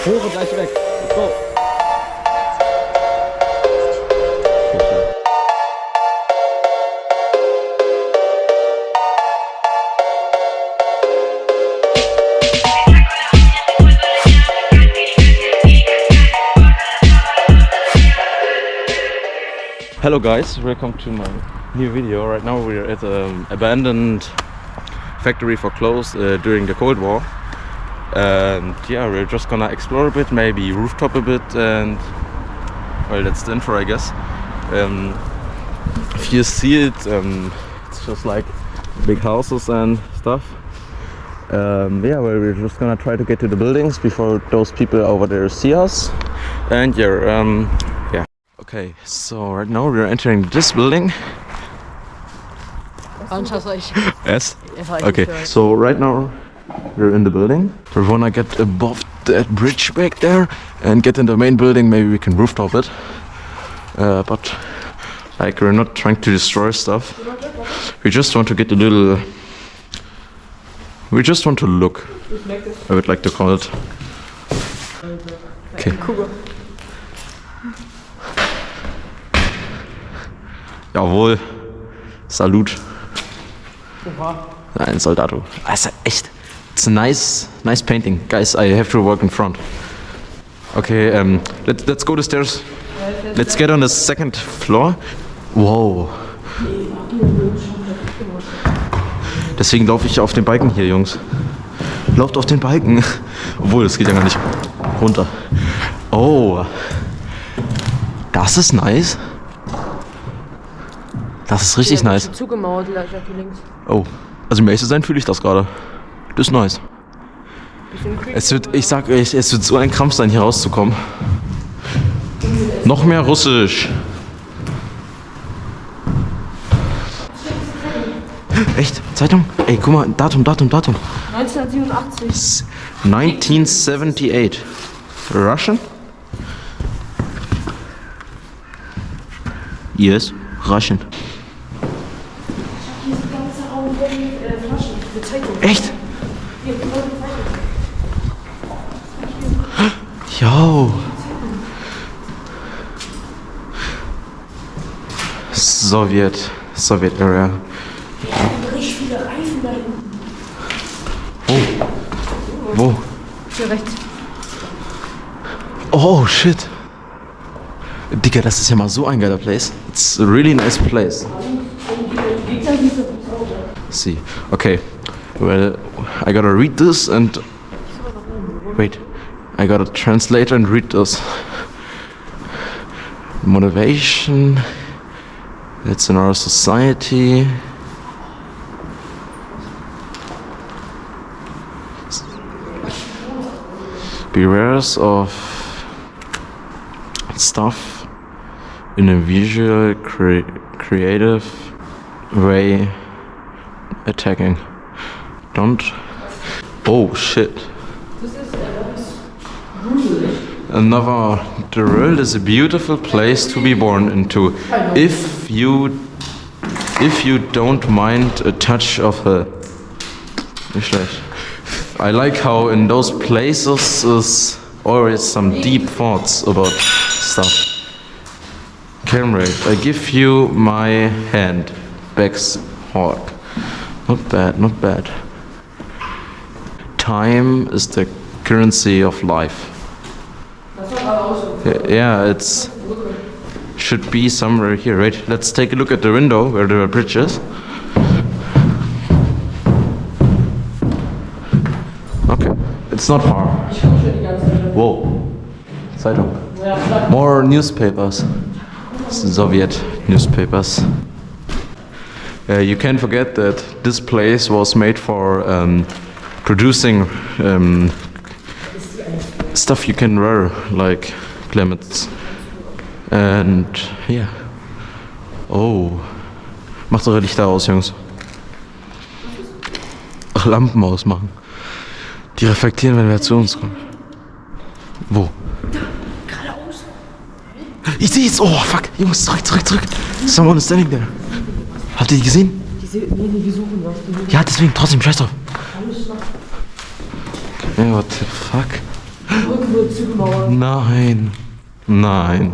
Hoch und gleich weg. Let's go. Hello guys, welcome to my new video. Right now we're at an abandoned factory for clothes during the Cold War. And yeah, we're just gonna explore a bit, maybe rooftop a bit, and well, that's the intro, I guess. If you see it, it's just like big houses and stuff. Yeah, well, we're just gonna try to get to the buildings before those people over there see us. And yeah, yeah. Okay, so right now we're entering this building. Yes? Okay, so right now we're in the building. We wanna get above that bridge back there and get in the main building. Maybe we can rooftop it. But like, we're not trying to destroy stuff. We just want to get a little... We just want to look, I would like to call it. Okay. Jawohl. Salut. Ein Soldato. Also echt. It's a nice painting. Guys, I have to work in front. Okay, let's go to the stairs. Let's get on the second floor. Wow. Deswegen laufe ich auf den Balken hier, Jungs. Lauft auf den Balken. Obwohl, das geht ja gar nicht runter. Oh. Das ist nice. Das ist richtig nice. Zugemauert, links. Oh, also um ehrlich zu sein, fühle ich das gerade. Das ist nice. Es wird, ich sag euch, es wird so ein Krampf sein, hier rauszukommen. Noch mehr Russisch. Echt? Zeitung? Ey, guck mal, Datum. 1987. 1978. Russian? Yes, Russian. Echt? Yo. Soviet area. Oh. Wo? Hier rechts. Oh shit. Digga, das ist ja mal so ein geiler Place. It's a really nice place. See. Okay. Well, I gotta read this and... Wait. I gotta translate and read this. Motivation. It's in our society. Beware of stuff in a visual, creative way. Attacking. Don't. Oh shit. Another. The world is a beautiful place to be born into. If you don't mind a touch of her. Nicht schlecht. I like how in those places is always some deep thoughts about stuff. Comrade, I give you my hand. Beck's Hawk. Not bad. Time is the currency of life. Yeah, it's should be somewhere here, right? Let's take a look at the window where the bridge is. Okay, it's not far. Whoa, Zeitung. More newspapers. Soviet newspapers. You can't forget that this place was made for producing stuff you can wear, like clements. And yeah. Oh. Macht eure Lichter aus, Jungs. Ach, Lampen ausmachen. Die reflektieren, wenn wir zu uns kommen. Wo? Geradeaus. Ich seh's! Oh, fuck! Jungs, zurück! Someone is standing there. Habt ihr die gesehen? Die suchen was. Ja, deswegen trotzdem, scheiß drauf. Okay, what the fuck? diese Zugmauer. Nein. Nein.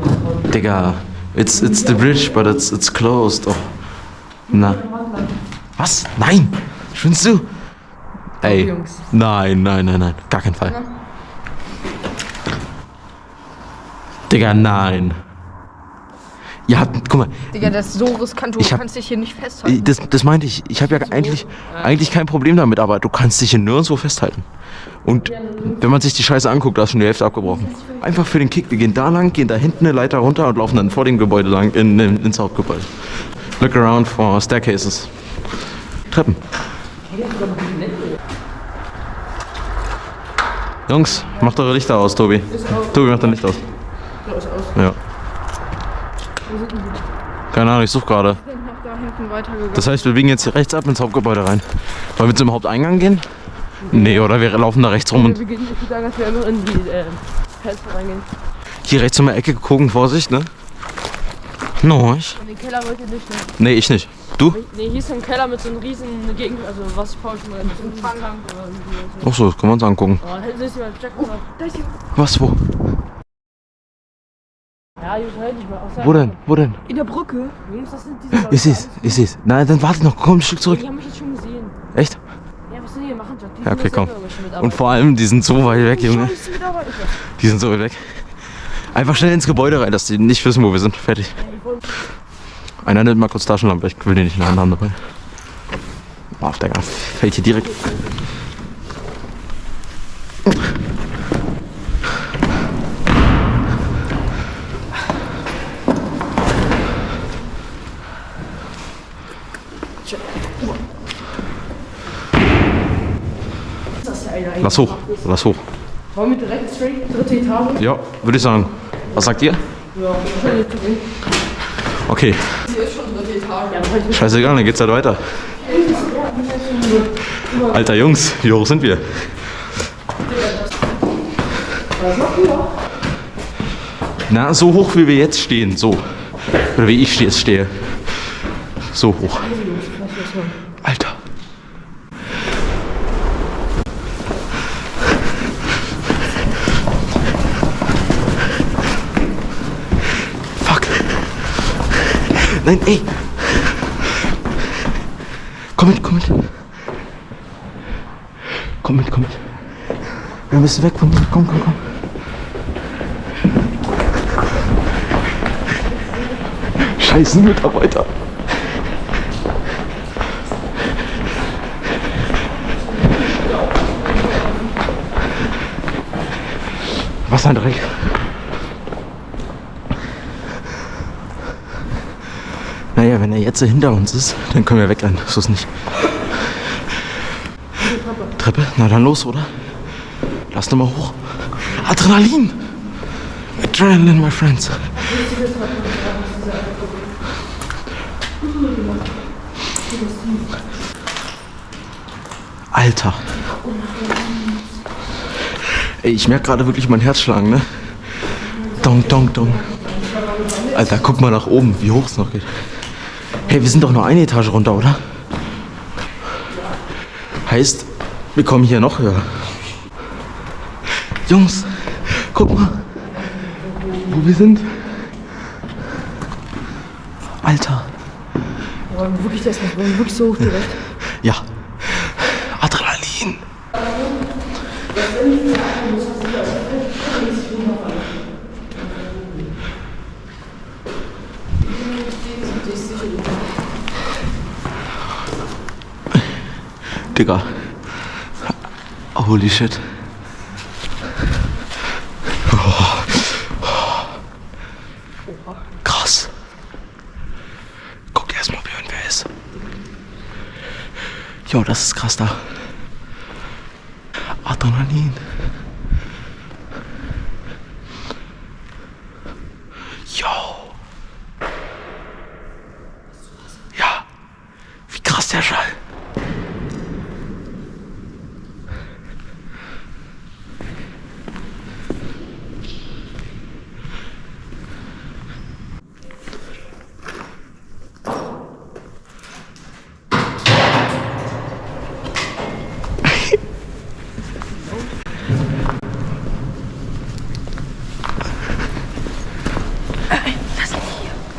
Digga. It's the bridge, but it's closed. Oh. Na. Was? Nein! Schwimmst du? Ey. Jungs. Nein. Gar keinen Fall. Digga, nein. Ja, guck mal. Digga, das ist so riskant, du kannst dich hier nicht festhalten. Das meinte ich. Ich habe ja eigentlich kein Problem damit, aber du kannst dich hier nirgendwo festhalten. Und wenn man sich die Scheiße anguckt, da ist schon die Hälfte abgebrochen. Einfach für den Kick. Wir gehen da lang, gehen da hinten eine Leiter runter und laufen dann vor dem Gebäude lang ins Hauptgebäude. Look around for staircases. Treppen. Jungs, macht eure Lichter aus, Tobi. Tobi, macht dein Licht aus. Ja. Keine Ahnung, ich suche gerade. Das heißt, wir biegen jetzt hier rechts ab ins Hauptgebäude rein. Wollen wir zum Haupteingang gehen? Nee, oder wir laufen da rechts rum und... Ich würde sagen, dass wir einfach in die Fenster reingehen. Hier rechts um die Ecke gucken, Vorsicht, ne? No, ich? In den Keller wollt ihr nicht, ne? Nee, ich nicht. Du? Nee, hier ist ein Keller mit so einem riesen Gegend, also was brauchst du mal, mit so einem Tank oder irgendwie so. Ach so, das können wir uns angucken. Oh, da ist jemand, Jack, oder? Da ist jemand. Was, wo? Ja, ich halt nicht mehr. Wo denn? Wo denn? In der Brücke. Jungs, das sind diese Leute. Ich seh's. Nein, dann warte noch, komm ein Stück zurück. Die haben mich jetzt schon gesehen. Echt? Ja, was sind die hier machen, Jack? Die Ja, okay, sind komm. selber Mitarbeiter. Und vor allem, die sind so weit weg, Junge. Scheiße, Mitarbeiter. Die sind so weit weg. Einfach schnell ins Gebäude rein, dass die nicht wissen, wo wir sind. Fertig. Einer nimmt mal kurz Taschenlampe, ich will den nicht in der Hand haben dabei. Boah, Digga, fällt hier direkt. Lass hoch, lass hoch. Wollen wir direkt straight, dritte Etage? Ja, würde ich sagen. Was sagt ihr? Ja, wahrscheinlich zu wenig. Okay. Hier ist schon dritte Etage. Ja, Scheißegal, dann geht's halt weiter. Alter Jungs, wie hoch sind wir? Na, so hoch wie wir jetzt stehen, so. Oder wie ich jetzt stehe. So hoch. Alter. Fuck. Nein, ey. Komm mit. Komm mit. Wir müssen weg von hier. Komm. Scheiße, Mitarbeiter. Was ein Dreck. Naja, wenn er jetzt hinter uns ist, dann können wir wegrennen. So ist nicht. Treppe? Na dann los, oder? Lass doch mal hoch. Adrenalin! Adrenalin, my friends. Alter. Ey, ich merke gerade wirklich mein Herz schlagen, ne? Dong. Alter, guck mal nach oben, wie hoch es noch geht. Hey, wir sind doch nur eine Etage runter, oder? Heißt, wir kommen hier noch höher. Jungs, guck mal, wo wir sind. Alter. Wollen wir wirklich das nicht? Wollen wir wirklich so hoch direkt? Ja. Adrenalin. Digga. Holy shit. Krass. Guck dir erstmal, wie wer ist. Jo, das ist krass da. Adrenalin. Jo. Ja. Wie krass der Schall.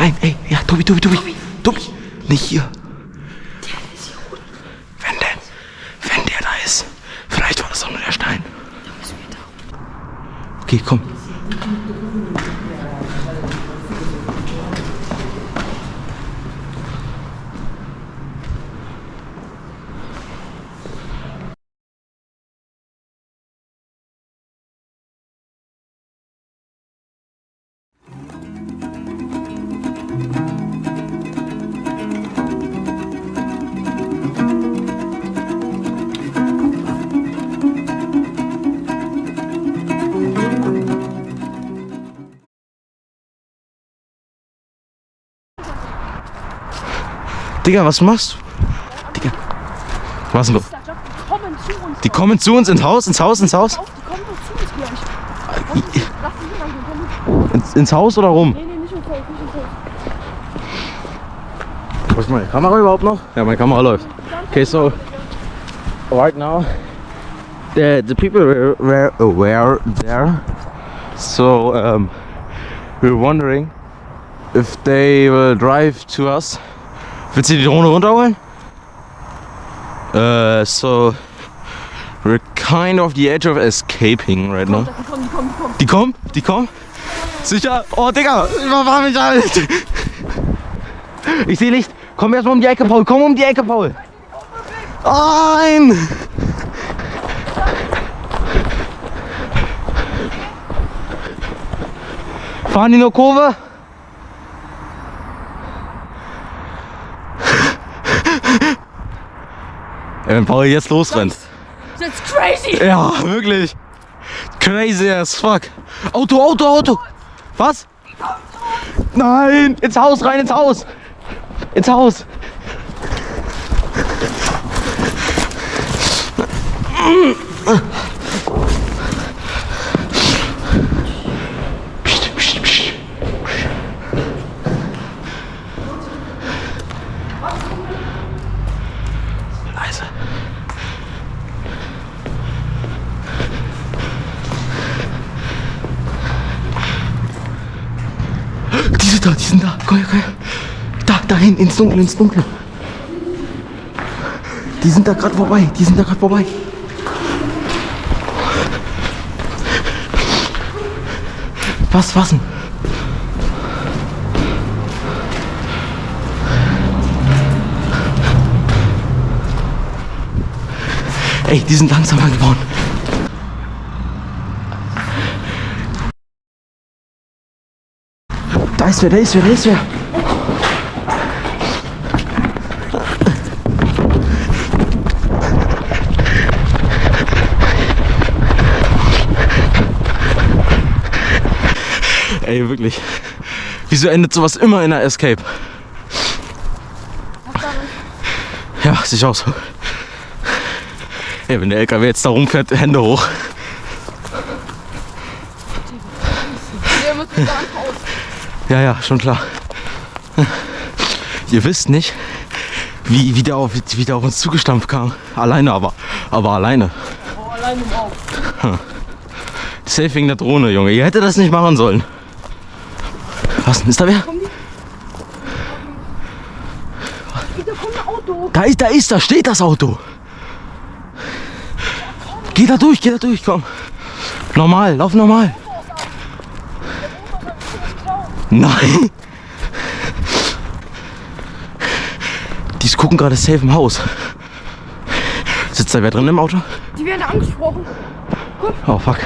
Nein, ey, ja, Tobi. Nicht hier. Wenn der da ist. Vielleicht war das doch nur der Stein. Okay, komm. Digga, was machst du? Digga. Was denn? Die kommen zu uns ins Haus? Die kommen doch zu uns gleich. Ins Haus oder rum? Nee, nicht ins Haus, nicht ins Haus. Wo ist meine Kamera überhaupt noch? Ja, meine Kamera läuft. Okay, so right now the people were there. So we're wondering if they will drive to us. Willst du die Drohne runterholen? So we're kind of the edge of escaping right now. Die kommen. Die kommen? Sicher? Oh Digga, überfahr mich halt! Ich sehe Licht. Komm erst mal um die Ecke, Paul. Komm um die Ecke, Paul. Nein! Fahren die nur Kurve? Wenn Paul jetzt losrennt. That's crazy! Ja, wirklich. Crazy as fuck. Auto. Was? Nein! Ins Haus rein, ins Haus! Ins Haus! Leise. Die sind da. Komm her. Dahin, ins Dunkle. Die sind da gerade vorbei. Was denn? Ey, die sind langsamer geworden. Da ist wer. Ey, wirklich. Wieso endet sowas immer in einer Escape? Ja, sieht aus. Ey, wenn der LKW jetzt da rumfährt, Hände hoch. Wir müssen da ans Haus. Ja, schon klar. Ihr wisst nicht, wie der auf uns zugestampft kam. Alleine aber alleine. Oh, allein im Auf. Safe wegen der Drohne, Junge. Ihr hättet das nicht machen sollen. Was denn? Ist da wer? Da kommt ein Auto. Da steht das Auto. Geh da durch, komm. Normal, lauf normal. Nein. Die gucken gerade safe im Haus. Sitzt da wer drin im Auto? Die werden angesprochen. Guck. Oh fuck.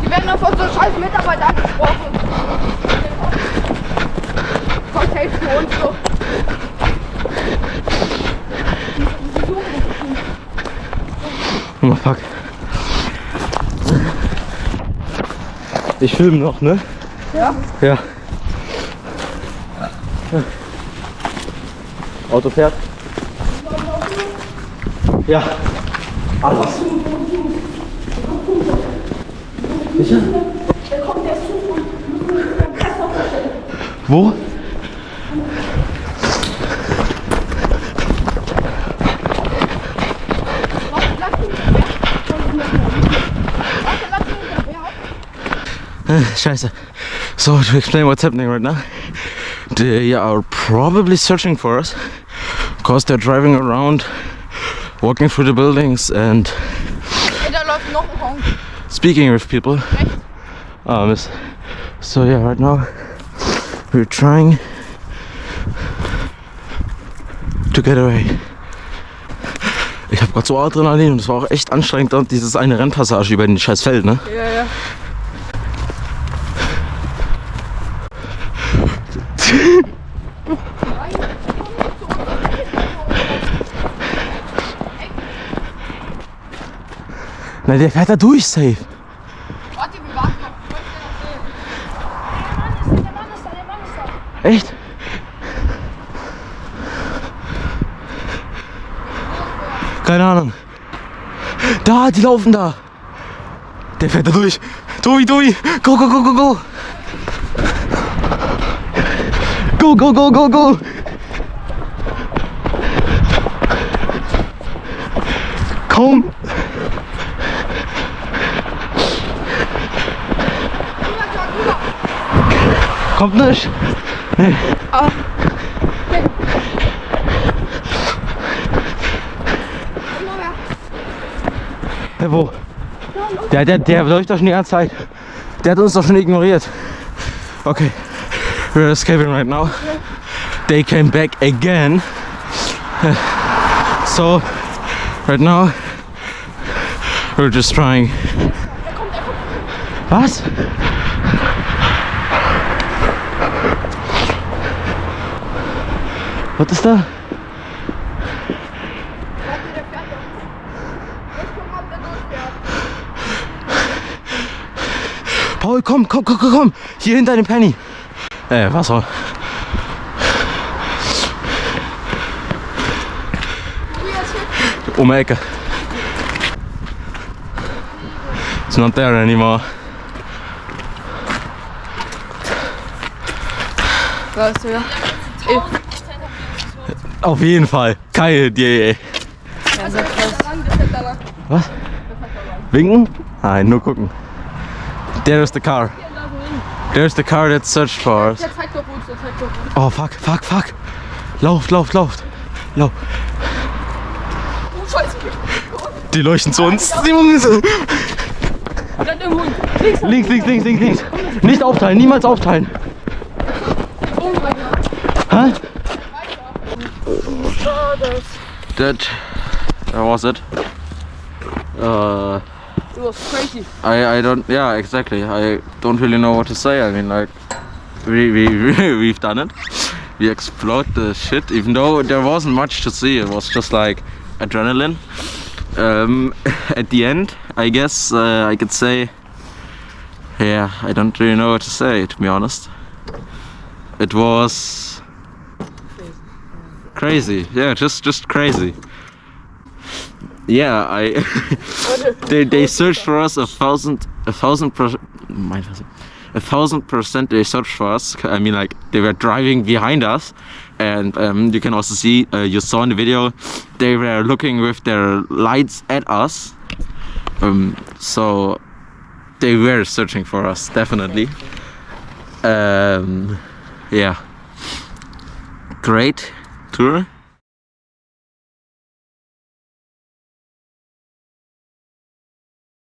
Die werden auf unsere scheiß Mitarbeiter angesprochen. Kommt safe für uns so. Oh fuck. Ich filme noch, ne? Ja? Ja. Auto fährt. Ja. Alles. Sicher? Wo? Scheiße. So to explain what's happening right now, they are probably searching for us because they're driving around, walking through the buildings and speaking with people. So yeah, right now we're trying to get away. Ich hab grad so Adrenalin und es war auch echt anstrengend dort, dieses eine Rennpassage über den scheiß Feld, ne? Ja, ja. Na, der fährt da durch, safe. Warte, wir warten noch. Der Mann ist da. Echt? Keine Ahnung. Da, die laufen da. Der fährt da durch. Tobi, go, go, go, go, go. Go, go, go, go, go. Komm. Kommt nicht. Nee. Hey, wo? Der läuft doch schon die ganze Zeit. Der hat uns doch schon ignoriert. Okay, we're escaping right now. They came back again. So, right now, we're just trying. Was? Was ist da? Paul, komm! Hier hinter dem Penny. Wasser. Um die Ecke. It's not there anymore. Weißt du ja? Auf jeden Fall. Keine Idee, ey. Ja, sehr krass. Was? Winken? Nein, nur gucken. There's the car. There's the car that searched for us. Der zeigt doch uns, Oh, fuck. Lauft. Oh, Scheiße. Die leuchten zu uns. Rennt im Hund. Links. Nicht aufteilen, niemals aufteilen. Oh mein Gott. Hä? That was it. It was crazy. I don't. Yeah, exactly. I don't really know what to say. I mean, like, we've done it. We explored the shit, even though there wasn't much to see. It was just like adrenaline. At the end, I guess I could say, yeah, I don't really know what to say, to be honest. It was crazy. Yeah, just crazy. Yeah, they searched for us 1,000%. They searched for us. I mean, like, they were driving behind us, and you can also see, you saw in the video, they were looking with their lights at us. So they were searching for us, definitely. Yeah, great tour.